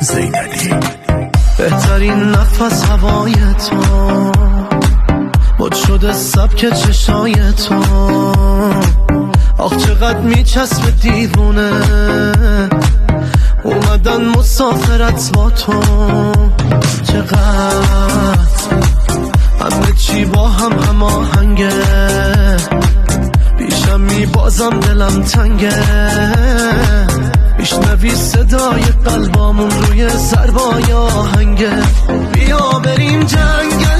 زینلی. بهترین نفس هوای تو، مد شده سبک چشای تو، آخ چقدر میچسبه دیوونه اومدن مسافرت با تو. چقدر همه چی با هم آهنگه، پیشم میبازم دلم تنگه، میشنوی صدای قلبامون روی ضربای آهنگه. بیا بریم جنگل